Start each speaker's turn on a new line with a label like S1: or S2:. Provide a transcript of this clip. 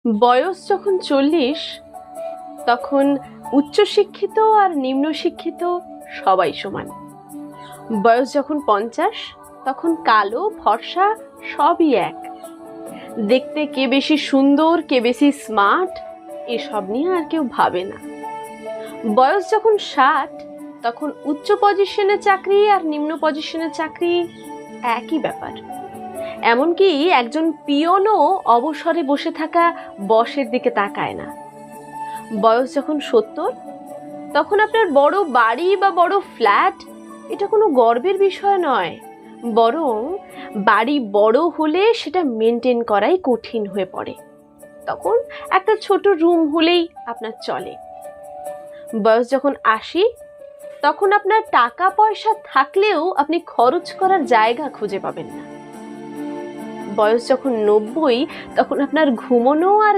S1: বয়স যখন 40 তখন উচ্চশিক্ষিত আর নিম্ন শিক্ষিত সবাই সমান। বয়স যখন 50 তখন কালো ফর্সা সবই এক। দেখতে কে বেশি সুন্দর, কে বেশি স্মার্ট, এসব নিয়ে আর কেউ ভাবে না। বয়স যখন 60 তখন উচ্চ পজিশনে চাকরি আর নিম্ন পজিশনে চাকরি একই ব্যাপার। এমনকি একজন পিয়নও অবসরে বসে থাকা বসের দিকে তাকায় না। বয়স যখন 70 তখন আপনার বড় বাড়ি বা বড় ফ্ল্যাট এটা কোনো গর্বের বিষয় নয়, বরং বাড়ি বড় হলে সেটা মেনটেন করাই কঠিন হয়ে পড়ে। তখন একটা ছোট রুম হলেই আপনার চলে। বয়স যখন 80 তখন আপনার টাকা পয়সা থাকলেও আপনি খরচ করার জায়গা খুঁজে পাবেন না। বয়স যখন 90 তখন আপনার ঘুমানো আর